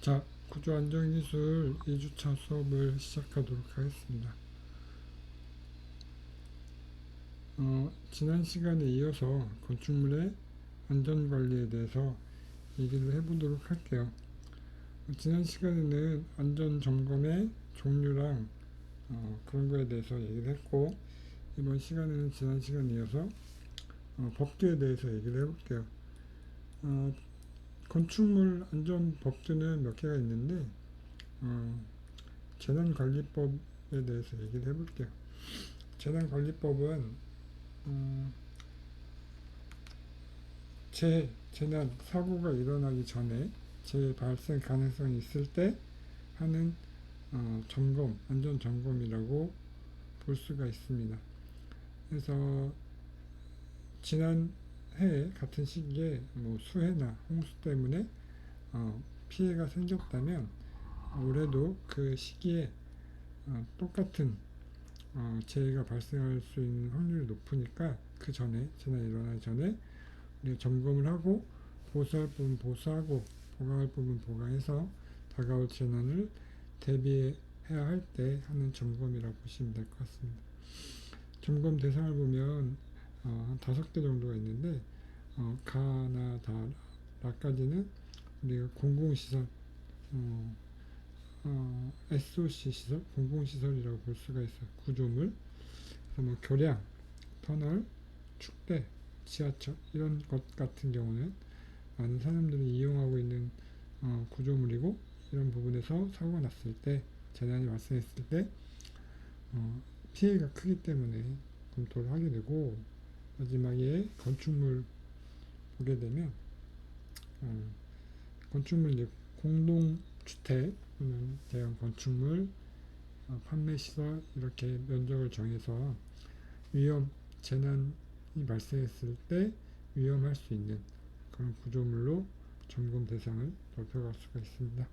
자, 구조안전기술 2주차 수업을 시작하도록 하겠습니다. 지난 시간에 이어서 건축물의 안전관리에 대해서 얘기를 해보도록 할게요. 지난 시간에는 안전점검의 종류랑 그런 거에 대해서 얘기를 했고, 이번 시간에는 지난 시간에 이어서 법규에 대해서 얘기를 해볼게요. 어, 건축물 안전법규는 몇 개가 있는데, 어, 재난관리법에 대해서 얘기를 해볼게요. 재난관리법은 재난, 사고가 일어나기 전에 재발생 가능성이 있을 때 하는 점검, 안전점검이라고 볼 수가 있습니다. 그래서 지난 해 같은 시기에 뭐 수해나 홍수 때문에 피해가 생겼다면 올해도 그 시기에 똑같은 재해가 발생할 수 있는 확률이 높으니까 그 전에 재난이 일어나기 전에 우리가 점검을 하고 보수할 부분 보수하고 보강할 부분 보강해서 다가올 재난을 대비해야 할 때 하는 점검이라고 보시면 될 것 같습니다. 점검 대상을 보면 한 5개 정도가 있는데 가나 다 라까지는 우리가 공공시설 SOC 시설, 공공시설이라고 볼 수가 있어요. 구조물, 그래서 뭐 교량, 터널, 축대, 지하철 이런 것 같은 경우는 많은 사람들이 이용하고 있는 구조물이고 이런 부분에서 사고가 났을 때 재난이 발생했을 때 피해가 크기 때문에 검토를 하게 되고 마지막에 건축물 보게 되면 건축물 이제 공동주택 대형 건축물 판매시설 이렇게 면적을 정해서 위험 재난이 발생했을 때 위험할 수 있는 그런 구조물로 점검 대상을 넓혀갈 수가 있습니다.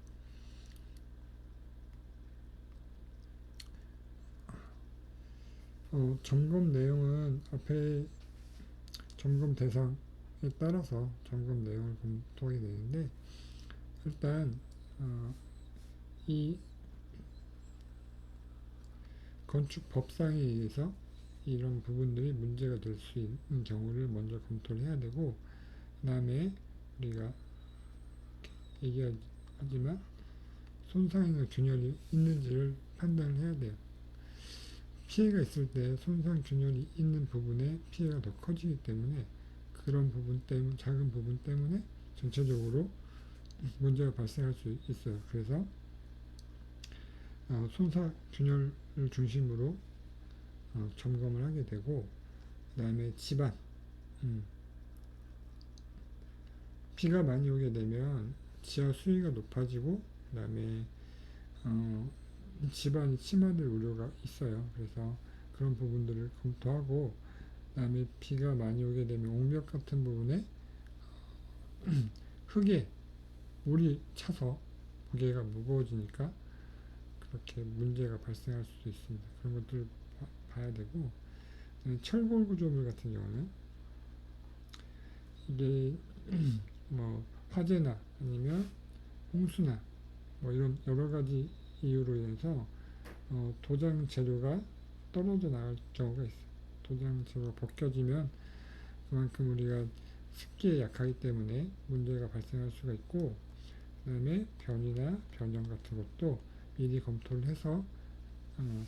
점검 내용은 앞에 점검 대상에 따라서 점검 내용을 검토하게 되는데 일단 이 건축 법상에 의해서 이런 부분들이 문제가 될 수 있는 경우를 먼저 검토를 해야 되고 그 다음에 우리가 얘기하지만 손상이나 균열이 있는지를 판단을 해야 돼요. 피해가 있을 때 손상 균열이 있는 부분에 피해가 더 커지기 때문에 그런 부분 때문에 작은 부분 때문에 전체적으로 문제가 발생할 수 있어요. 그래서 손상 균열을 중심으로 점검을 하게 되고 그 다음에 집안 비가 많이 오게 되면 지하 수위가 높아지고 그 다음에 집안이 침하될 우려가 있어요. 그래서 그런 부분들을 검토하고 그 다음에 비가 많이 오게 되면 옹벽 같은 부분에 흙에 물이 차서 무게가 무거워지니까 그렇게 문제가 발생할 수도 있습니다. 그런 것들을 봐야 되고 철골 구조물 같은 경우는 이게 뭐 화재나 아니면 홍수나 뭐 이런 여러 가지 이유로 인해서 도장 재료가 떨어져 나갈 경우가 있어요. 도장 재료가 벗겨지면 그만큼 우리가 습기에 약하기 때문에 문제가 발생할 수가 있고 그 다음에 변이나 변형 같은 것도 미리 검토를 해서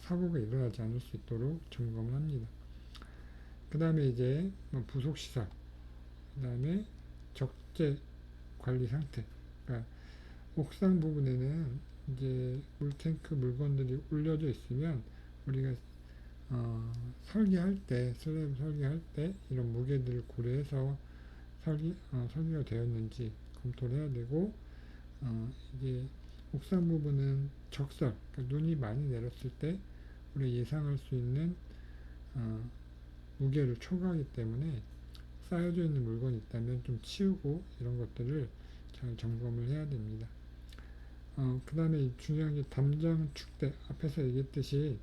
사고가 일어나지 않을 수 있도록 점검을 합니다. 그 다음에 이제 부속시설, 그 다음에 적재 관리 상태. 그러니까 옥상 부분에는 이제 물탱크 물건들이 올려져 있으면 우리가 설계할 때, 슬랩 설계할 때 이런 무게들을 고려해서 설계가 되었는지 검토를 해야 되고 이제 옥상 부분은 적설, 그러니까 눈이 많이 내렸을 때 우리가 예상할 수 있는 무게를 초과하기 때문에 쌓여져 있는 물건이 있다면 좀 치우고 이런 것들을 잘 점검을 해야 됩니다. 그 다음에 중요한 게 담장 축대 앞에서 얘기했듯이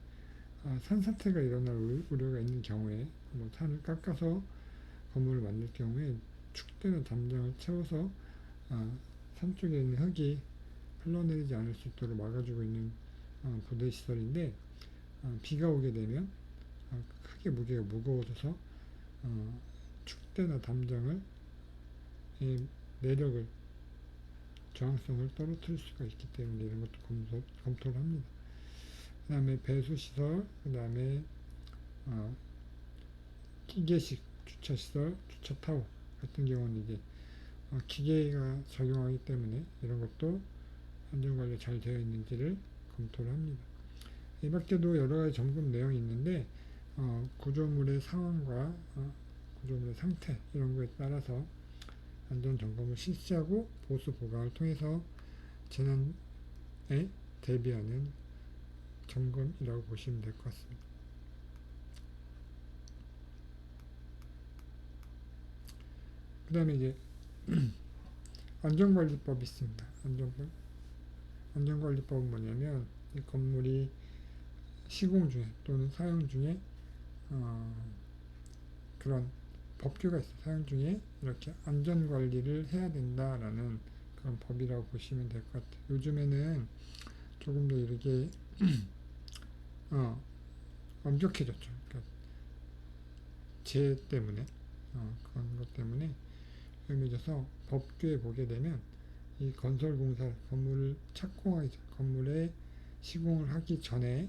산사태가 일어날 우려가 있는 경우에 뭐 산을 깎아서 건물을 만들 경우에 축대나 담장을 채워서 산 쪽에 있는 흙이 흘러내리지 않을 수 있도록 막아주고 있는 부대 시설인데, 비가 오게 되면 크게 무게가 무거워져서 축대나 담장을 내력을 저항성을 떨어뜨릴 수가 있기 때문에 이런 것도 검토를 합니다. 그 다음에 배수시설, 그 다음에 기계식 주차시설, 주차타워 같은 경우는 이제 기계가 작용하기 때문에 이런 것도 안전관리 잘 되어 있는지를 검토를 합니다. 이 밖에도 여러 가지 점검 내용이 있는데 구조물의 상황과 구조물의 상태 이런 거에 따라서 안전 점검을 실시하고 보수 보강을 통해서 재난에 대비하는 점검이라고 보시면 될 것 같습니다. 그 다음에 이제 안전관리법이 있습니다. 안전관리법은 뭐냐면 이 건물이 시공 중에 또는 사용 중에 그런 법규가 있어요. 사용 중에 이렇게 안전관리를 해야 된다라는 그런 법이라고 보시면 될 것 같아요. 요즘에는 조금 더 이렇게 엄격해졌죠. 그러니까 재해 때문에 그런 것 때문에 위험해져서 법규에 보게 되면 이 건설공사 건물을 착공하기 전 건물에 시공을 하기 전에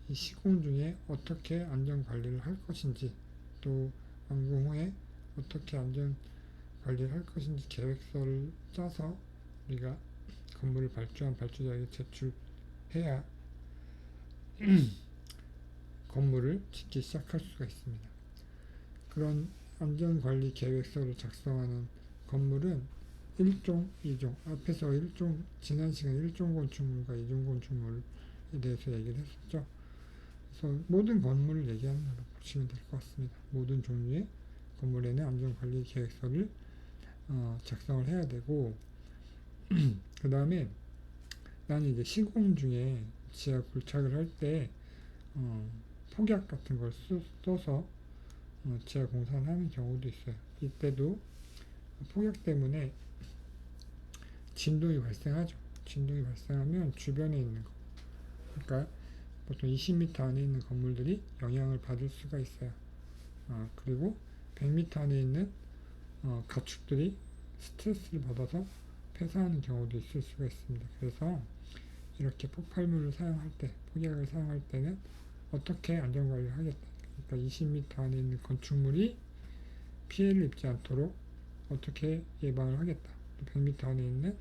이 시공 중에 어떻게 안전관리를 할 것인지 또 완공 후에 어떻게 안전관리를 할 것인지 계획서를 짜서 우리가 건물을 발주한 발주자에게 제출해야 건물을 짓기 시작할 수가 있습니다. 그런 안전관리 계획서를 작성하는 건물은 1종, 2종, 앞에서 1종, 지난 시간에 1종 건축물과 2종 건축물에 대해서 얘기를 했었죠. 그래서 모든 건물을 얘기하는 걸로 보시면 될 것 같습니다. 모든 종류의 건물에는 안전관리 계획서를 작성을 해야 되고, 그 다음에 나는 이제 시공 중에 지하 굴착을 할 때 폭약 같은 걸 써서 지하 공사를 하는 경우도 있어요. 이때도 폭약 때문에 진동이 발생하죠. 진동이 발생하면 주변에 있는 거, 그러니까 보통 20m 안에 있는 건물들이 영향을 받을 수가 있어요. 그리고 100m 안에 있는 가축들이 스트레스를 받아서 폐사하는 경우도 있을 수가 있습니다. 그래서 이렇게 폭발물을 사용할 때, 폭약을 사용할 때는 어떻게 안전관리를 하겠다. 그러니까 20m 안에 있는 건축물이 피해를 입지 않도록 어떻게 예방을 하겠다. 100m 안에 있는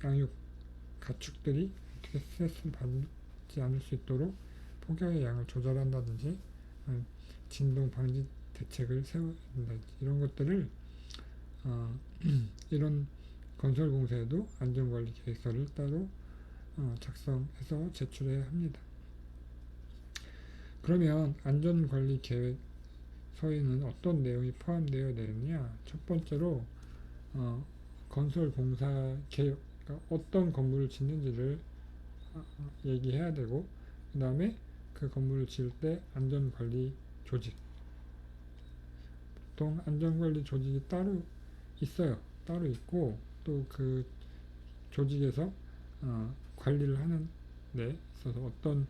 양육 가축들이 어떻게 스트레스를 받지 않을 수 있도록 폭약의 양을 조절한다든지 진동 방지 대책을 세워야 된다든지 이런 것들을 이런 건설 공사에도 안전관리 계획서를 따로 작성해서 제출해야 합니다. 그러면 안전관리 계획서에는 어떤 내용이 포함되어야 되느냐? 첫 번째로 건설 공사 계획, 그러니까 어떤 건물을 짓는지를 얘기해야 되고, 그 다음에 그 건물을 지을 때 안전관리 조직, 보통 안전관리 조직이 따로 있어요. 따로 있고 또 그 조직에서 관리를 하는 데 있어서 어떤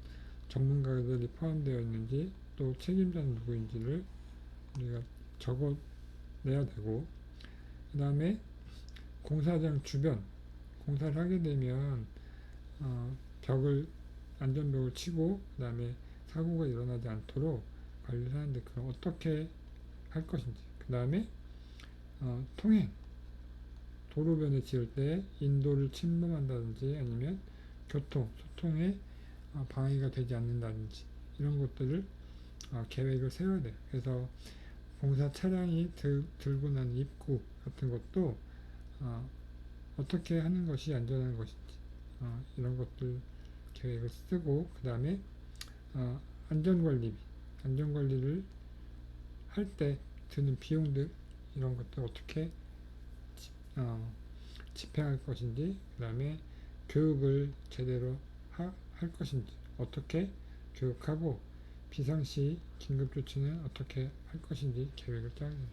전문가들이 포함되어 있는지 또 책임자는 누구인지를 우리가 적어내야 되고, 그 다음에 공사장 주변 공사를 하게 되면 안전벽을 치고 그 다음에 사고가 일어나지 않도록 관리를 하는데 그럼 어떻게 할 것인지, 그 다음에 통행 도로변에 지을 때 인도를 침범한다든지 아니면 소통에 방해가 되지 않는다든지 이런 것들을 계획을 세워야 돼요. 그래서 공사 차량이 들고 난 입구 같은 것도 어떻게 하는 것이 안전한 것인지 이런 것들 계획을 쓰고, 그 다음에 안전관리를 할 때 드는 비용들 이런 것들 어떻게 집행할 것인지, 그 다음에 교육을 제대로 할 것인지, 어떻게 교육하고 비상시 긴급조치는 어떻게 할 것인지 계획을 짜야 됩니다.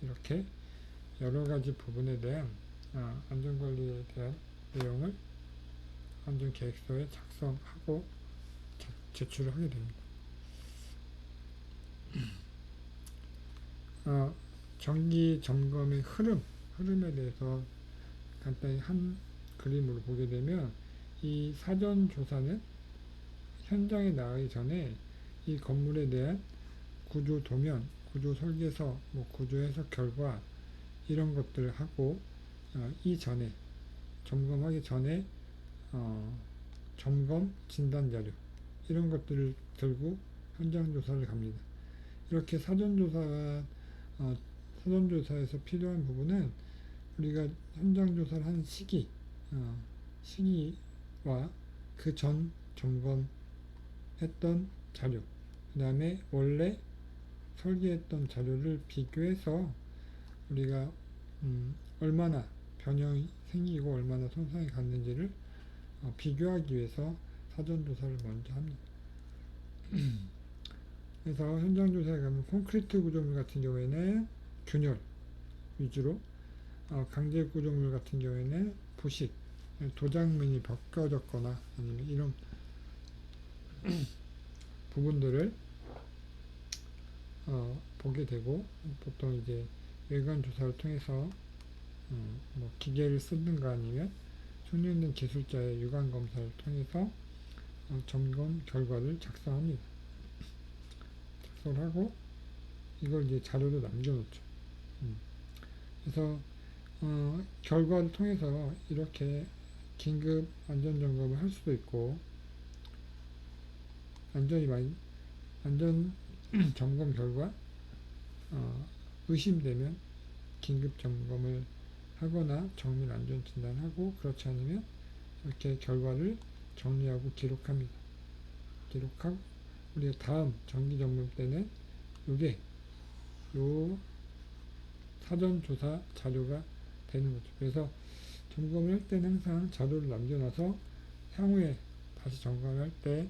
이렇게 여러 가지 부분에 대한 안전관리에 대한 내용을 안전계획서에 작성하고 제출을 하게 됩니다. 정기 점검의 흐름에 대해서 간단히 한 그림으로 보게 되면, 이 사전 조사는 현장에 나가기 전에 이 건물에 대한 구조 도면, 구조 설계서, 구조 해석 결과 이런 것들을 하고, 이전에 점검하기 전에 점검 진단 자료 이런 것들을 들고 현장 조사를 갑니다. 이렇게 사전조사에서 필요한 부분은 우리가 현장 조사를 하는 시기와 그 전 점검했던 자료, 그 다음에 원래 설계했던 자료를 비교해서 우리가 얼마나 변형이 생기고 얼마나 손상이 갔는지를 비교하기 위해서 사전조사를 먼저 합니다. 그래서 현장조사에 가면 콘크리트 구조물 같은 경우에는 균열 위주로, 강제 구조물 같은 경우에는 부식, 도장면이 벗겨졌거나 아니면 이런 부분들을 보게 되고, 보통 이제 외관 조사를 통해서 기계를 쓰든가 아니면 숙련된 기술자의 육안 검사를 통해서 점검 결과를 작성합니다. 작성을 하고 이걸 이제 자료로 남겨놓죠. 그래서 결과를 통해서 이렇게 긴급 안전점검을 할 수도 있고, 안전 점검 결과 의심되면 긴급 점검을 하거나 정밀 안전 진단하고, 그렇지 않으면 이렇게 결과를 정리하고 기록합니다. 기록하고 우리가 다음 정기 점검 때는 요 사전 조사 자료가 되는 거죠. 그래서 점검을 할 때는 항상 자료를 남겨놔서 향후에 다시 점검할 때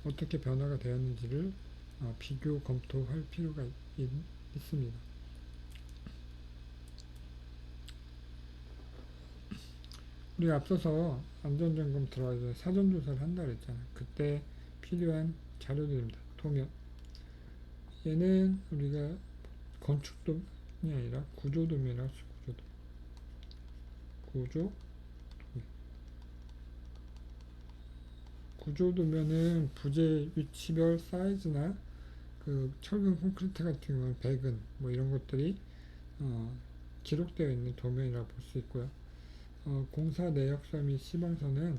어떻게 변화가 되었는지를 비교 검토할 필요가 있습니다. 우리가 앞서서 안전점검 들어가기 전에 사전조사를 한다고 했잖아요. 그때 필요한 자료들입니다. 도면. 얘는 우리가 건축도면이 아니라 구조도면이라고 하죠. 구조도면. 구조도면은 부재 위치별 사이즈나 그 철근 콘크리트 같은 경우는 배근 이런 것들이 기록되어 있는 도면이라고 볼 수 있고요. 공사 내역서 및 시방서는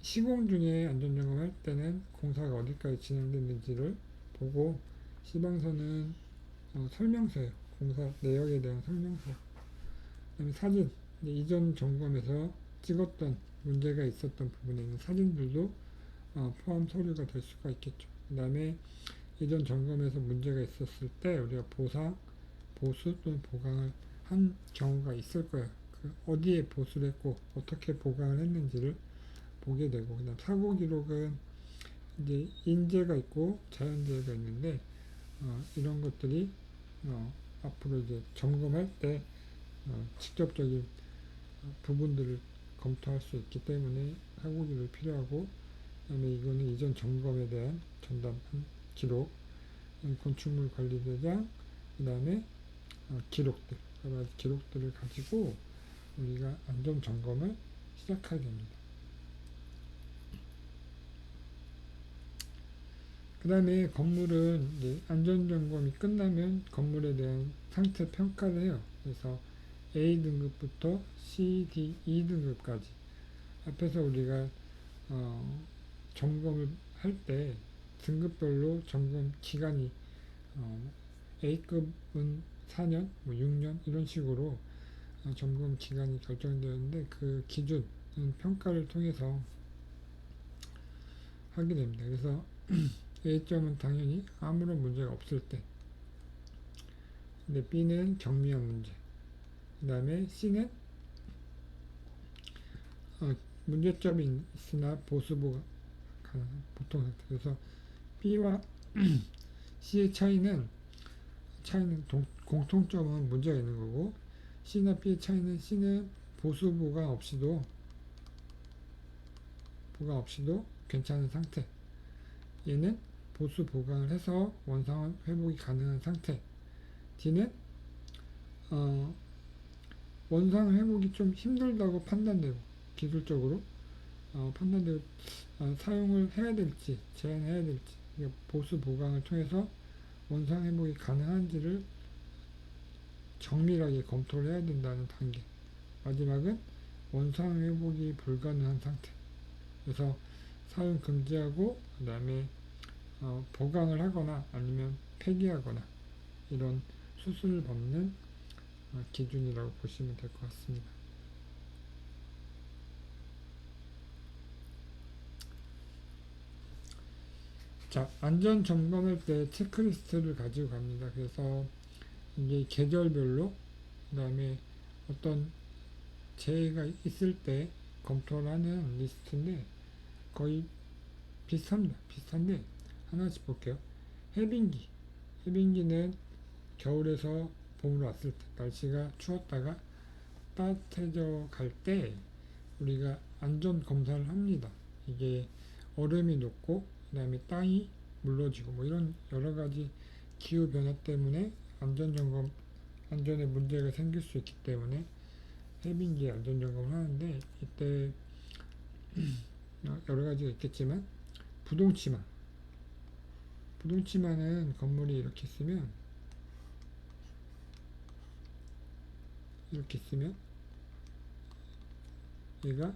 시공 중에 안전점검할 때는 공사가 어디까지 진행됐는지를 보고, 시방서는 설명서예요. 공사 내역에 대한 설명서. 그다음에 사진, 이전 점검에서 찍었던 문제가 있었던 부분에 있는 사진들도 포함 서류가 될 수가 있겠죠. 그 다음에 이전 점검에서 문제가 있었을 때 우리가 보수 또는 보강을 한 경우가 있을 거예요. 어디에 보수를 했고 어떻게 보강을 했는지를 보게 되고, 그다음 사고 기록은 이제 인재가 있고 자연재해가 있는데 이런 것들이 앞으로 이제 점검할 때 직접적인 부분들을 검토할 수 있기 때문에 사고 기록이 필요하고, 그다음에 이거는 이전 점검에 대한 전담 기록, 건축물 관리대장, 그다음에 기록들, 여러 가지 기록들을 가지고 우리가 안전 점검을 시작하게 됩니다. 그 다음에 건물은 이제 안전 점검이 끝나면 건물에 대한 상태 평가를 해요. 그래서 A 등급부터 C, D, E 등급까지. 앞에서 우리가 점검을 할 때 등급별로 점검 기간이 A급은 4년, 6년 이런 식으로 점검 기간이 결정되었는데, 그 기준은 평가를 통해서 하게 됩니다. 그래서 A점은 당연히 아무런 문제가 없을 때, 근데 B는 경미한 문제, 그 다음에 C는 문제점이 있으나 보수가 가능한 보통 상태. 그래서 B와 C의 차이는 공통점은 문제가 있는 거고, C나 B의 차이는 C는 보수 보강 없이도 괜찮은 상태. 얘는 보수 보강을 해서 원상 회복이 가능한 상태. D는 원상 회복이 좀 힘들다고 판단되고 기술적으로 판단되고 사용을 해야 될지 제한해야 될지 보수 보강을 통해서 원상 회복이 가능한지를 정밀하게 검토를 해야 된다는 단계. 마지막은 원상 회복이 불가능한 상태. 그래서 사용 금지하고 그 다음에 보강을 하거나 아니면 폐기하거나 이런 수술을 받는 기준이라고 보시면 될 것 같습니다. 자, 안전 점검할 때 체크리스트를 가지고 갑니다. 그래서 이게 계절별로 그 다음에 어떤 재해가 있을 때 검토를 하는 리스트인데 거의 비슷합니다. 비슷한데 하나씩 볼게요. 해빙기. 해빙기는 겨울에서 봄으로 왔을 때 날씨가 추웠다가 따뜻해져 갈 때 우리가 안전 검사를 합니다. 이게 얼음이 녹고 그 다음에 땅이 물러지고 뭐 이런 여러 가지 기후 변화 때문에 안전에 문제가 생길 수 있기 때문에 해빙기 안전 점검을 하는데 이때 여러 가지가 있겠지만 부동치마는 건물이 이렇게 있으면 얘가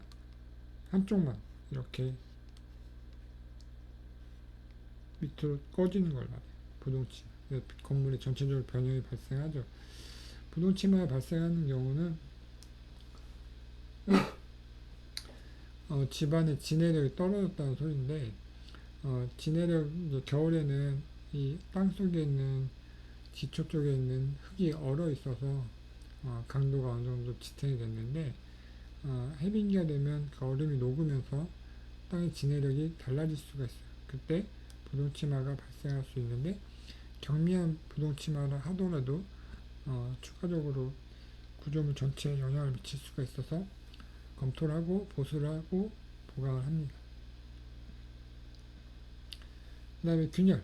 한쪽만 이렇게 밑으로 꺼지는 걸 말해요. 부동치마. 건물이 전체적으로 변형이 발생하죠. 부동치마가 발생하는 경우는 집안의 지내력이 떨어졌다는 소리인데 지내력 겨울에는 이 땅속에 있는 지초 쪽에 있는 흙이 얼어 있어서 강도가 어느 정도 지탱이 됐는데 해빙기가 되면 그 얼음이 녹으면서 땅의 지내력이 달라질 수가 있어요. 그때 부동치마가 발생할 수 있는데 경미한 부동치마를 하더라도 추가적으로 구조물 전체에 영향을 미칠 수가 있어서 검토를 하고 보수를 하고 보강을 합니다. 그 다음에 균열.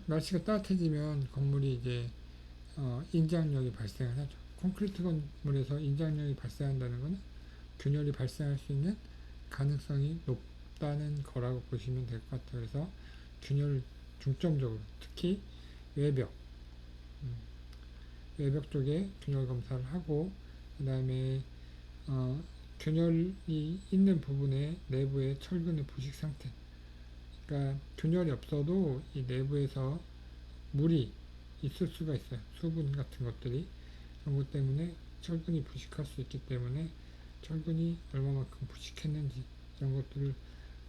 날씨가 따뜻해지면 건물이 이제 인장력이 발생을 하죠. 콘크리트 건물에서 인장력이 발생한다는 것은 균열이 발생할 수 있는 가능성이 높다는 거라고 보시면 될 것 같아요. 그래서 균열을 중점적으로 특히 외벽 쪽에 균열 검사를 하고 그 다음에 균열이 있는 부분의 내부의 철근의 부식 상태. 그러니까 균열이 없어도 이 내부에서 물이 있을 수가 있어요. 수분 같은 것들이. 그런 것 때문에 철근이 부식할 수 있기 때문에 철근이 얼마만큼 부식했는지 이런 것들을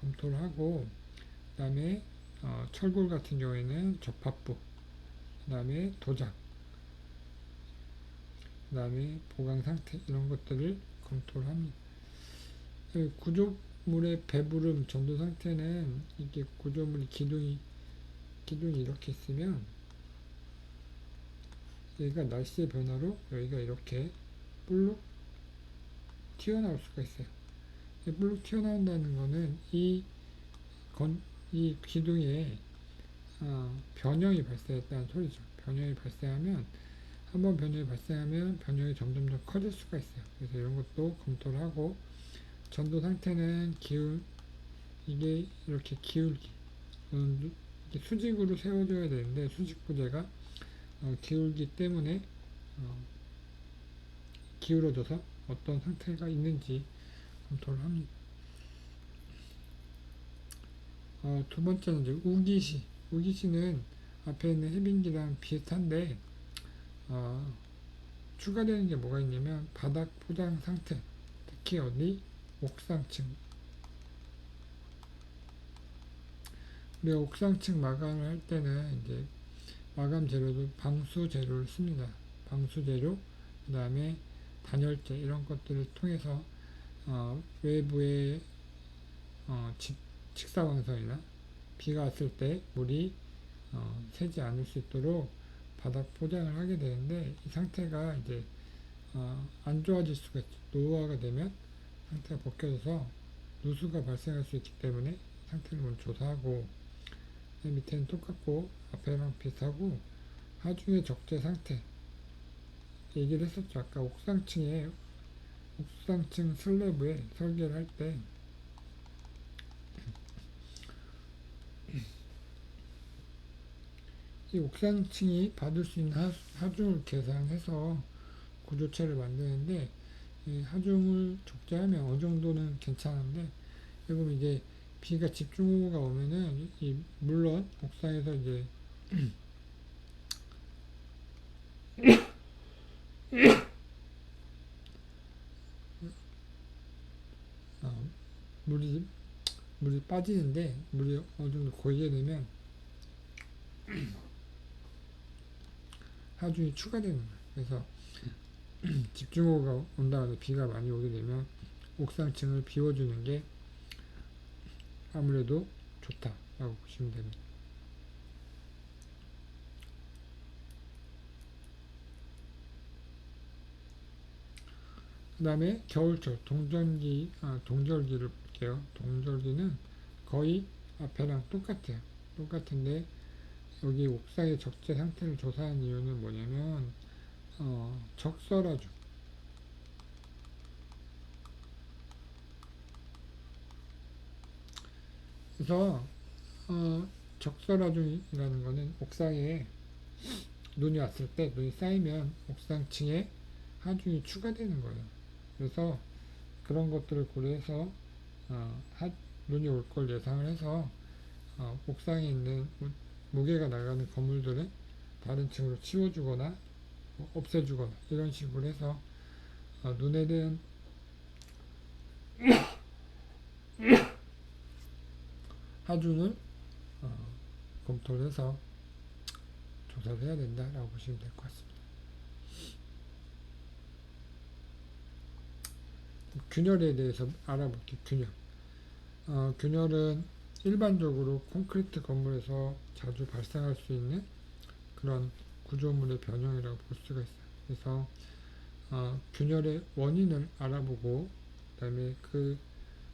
검토를 하고 그 다음에 철골 같은 경우에는 접합부 그 다음에 도장 그 다음에 보강 상태 이런 것들을 검토를 합니다. 구조물의 배부름 전도 상태는 이게 구조물이 기둥이 이렇게 있으면 여기가 날씨의 변화로 여기가 이렇게 볼록 튀어나올 수가 있어요. 볼록 튀어나온다는 거는 이 기둥에 변형이 발생했다는 소리죠. 변형이 발생하면 한번 변형이 발생하면 변형이 점점 더 커질 수가 있어요. 그래서 이런 것도 검토를 하고 전도 상태는 이게 이렇게 기울기 이렇게 수직으로 세워줘야 되는데 수직 부재가 기울기 때문에 기울어져서 어떤 상태가 있는지 검토를 합니다. 두 번째는 이제 우기시. 우기시는 앞에 있는 해빙기랑 비슷한데 추가되는 게 뭐가 있냐면 바닥 포장 상태, 특히 어디 옥상층. 우리가 옥상층 마감을 할 때는 이제 마감 재료도 방수 재료를 씁니다. 방수 재료, 그 다음에 단열재 이런 것들을 통해서 외부의 직사광선이나 비가 왔을 때 물이 새지 않을 수 있도록 바닥 포장을 하게 되는데 이 상태가 이제 안 좋아질 수가 있죠. 노후화가 되면 상태가 벗겨져서 누수가 발생할 수 있기 때문에 상태를 먼저 조사하고, 맨 밑에는 똑같고 앞에랑 비슷하고 하중의 적재 상태 얘기를 했었죠. 아까 옥상층 슬래브에 설계를 할 때 이 옥상층이 받을 수 있는 하중을 계산해서 구조체를 만드는데, 이 하중을 적재하면 어느 정도는 괜찮은데, 여러분 이게 비가 집중호우가 오면은 물론 옥상에서 이제 어, 물이 빠지는데, 물이 어느 정도 고이게 되면 하중이 추가되는 거예요. 그래서 집중호우가 온다 해서 비가 많이 오게 되면 옥상층을 비워주는 게 아무래도 좋다라고 보시면 됩니다. 그 다음에 겨울철 동절기를 볼게요. 동절기는 거의 앞에랑 똑같은데 여기 옥상의 적재 상태를 조사한 이유는 뭐냐면 적설하중, 그래서 적설하중이라는 거는 옥상에 눈이 왔을 때 눈이 쌓이면 옥상층에 하중이 추가되는 거예요. 그래서 그런 것들을 고려해서 눈이 올 걸 예상을 해서 옥상에 있는 무게가 나가는 건물들은 다른 층으로 치워주거나 없애주거나 이런 식으로 해서 눈에 대한 하중을 검토를 해서 조사를 해야 된다라고 보시면 될 것 같습니다. 균열에 대해서 알아볼게요. 균열은 일반적으로 콘크리트 건물에서 자주 발생할 수 있는 그런 구조물의 변형이라고 볼 수가 있어요. 그래서 균열의 원인을 알아보고 그다음에 그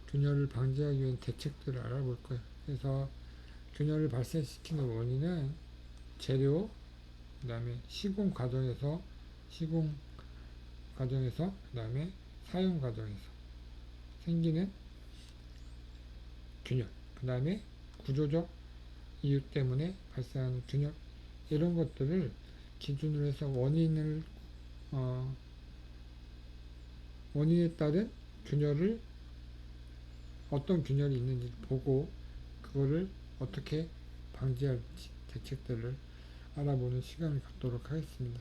균열을 방지하기 위한 대책들을 알아볼 거예요. 그래서 균열을 발생시키는 원인은 재료, 그다음에 시공 과정에서 그다음에 사용 과정에서 생기는 균열, 그다음에 구조적 이유 때문에 발생하는 균열, 이런 것들을 기준으로 해서 원인에 따른 균열을 어떤 균열이 있는지 보고 그거를 어떻게 방지할지 대책들을 알아보는 시간을 갖도록 하겠습니다.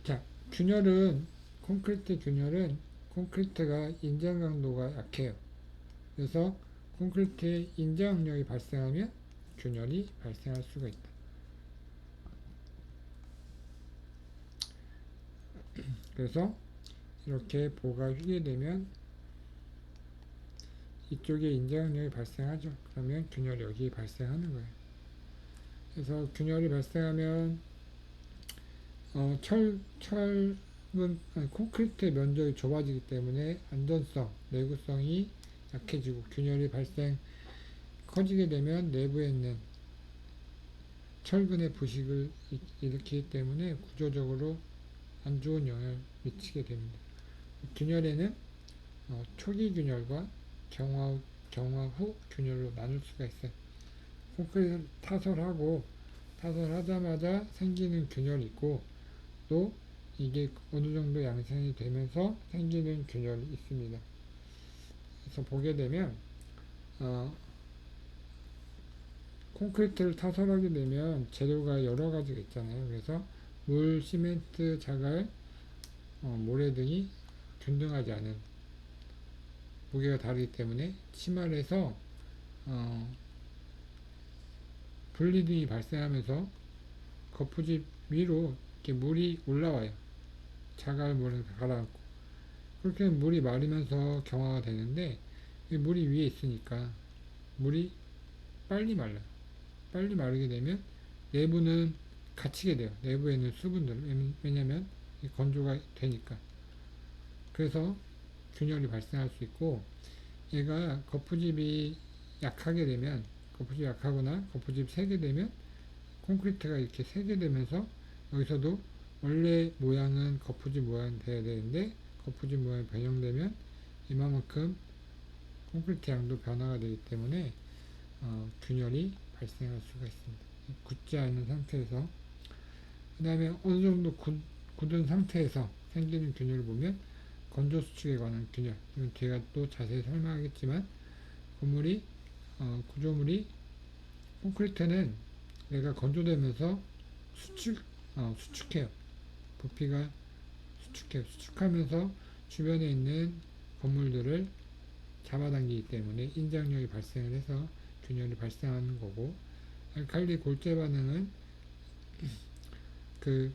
자, 콘크리트 균열은 콘크리트가 인장 강도가 약해요. 그래서 콘크리트에 인장 압력이 발생하면 균열이 발생할 수가 있다. 그래서 이렇게 보가 휘게되면 이쪽에 인장 압력이 발생하죠. 그러면 균열이 여기 발생하는 거예요. 그래서 균열이 발생하면 콘크리트의 면적이 좁아지기 때문에 안전성, 내구성이 약해지고 균열이 커지게 되면 내부에 있는 철근의 부식을 일으키기 때문에 구조적으로 안 좋은 영향을 미치게 됩니다. 균열에는 초기 균열과 경화 후 균열로 나눌 수가 있어요. 콘크리트를 타설하자마자 생기는 균열이 있고, 또 이게 어느 정도 양산이 되면서 생기는 균열이 있습니다. 그래서 보게 되면 콘크리트를 타설하게 되면 재료가 여러 가지가 있잖아요. 그래서 물, 시멘트, 자갈, 모래 등이 균등하지 않은 무게가 다르기 때문에 침알에서 분리등이 발생하면서 거푸집 위로 이렇게 물이 올라와요. 자갈 물을 가라앉고 그렇게 하면 물이 마르면서 경화가 되는데 이 물이 위에 있으니까 물이 빨리 말라요. 빨리 마르게 되면 내부는 갇히게 돼요. 내부에 있는 수분들. 왜냐면 건조가 되니까. 그래서 균열이 발생할 수 있고, 얘가 거푸집이 약하게 되면, 거푸집이 약하거나 거푸집이 세게 되면 콘크리트가 이렇게 세게 되면서 여기서도 원래 모양은 거푸집 모양이 돼야 되는데 거푸집 모양이 변형되면 이만큼 콘크리트 양도 변화가 되기 때문에 균열이 발생할 수가 있습니다. 굳지 않은 상태에서 그 다음에 어느 정도 굳은 상태에서 생기는 균열을 보면 건조 수축에 관한 균열, 이건 제가 또 자세히 설명하겠지만 건물이 구조물이 콘크리트는 얘가 건조되면서 수축해요. 부피가 수축해요. 수축하면서 주변에 있는 건물들을 잡아당기기 때문에 인장력이 발생을 해서 균열이 발생하는 거고, 알칼리 골재 반응은 그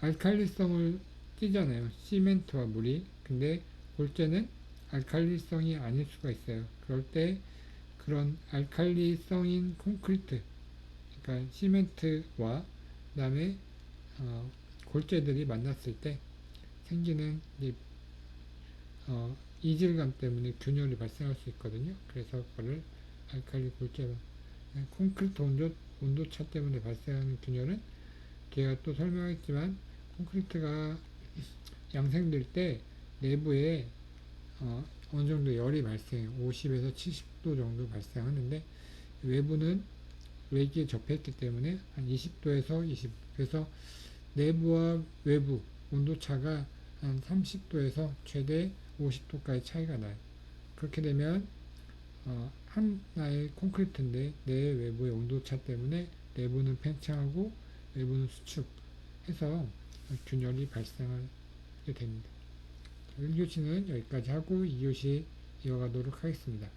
알칼리성을 띠잖아요. 시멘트와 물이. 근데 골재는 알칼리성이 아닐 수가 있어요. 그럴 때 그런 알칼리성인 콘크리트, 그러니까 시멘트와 그다음에 골재들이 만났을 때 생기는 이질감 때문에 균열이 발생할 수 있거든요. 그래서 그거를 알칼리 골재, 콘크리트 온도차 때문에 발생하는 균열은 제가 또 설명했지만 콘크리트가 양생될 때 내부에 어느 정도 열이 발생해요. 50에서 70도 정도 발생하는데 외부는 외기에 접했기 때문에 한 20도에서 20, 그래서 내부와 외부 온도차가 한 30도에서 최대 50도까지 차이가 나요. 그렇게 되면 하나의 콘크리트인데 내 외부의 온도차 때문에 내부는 팽창하고 외부는 수축해서 균열이 발생하게 됩니다. 1교시는 여기까지 하고 2교시 이어가도록 하겠습니다.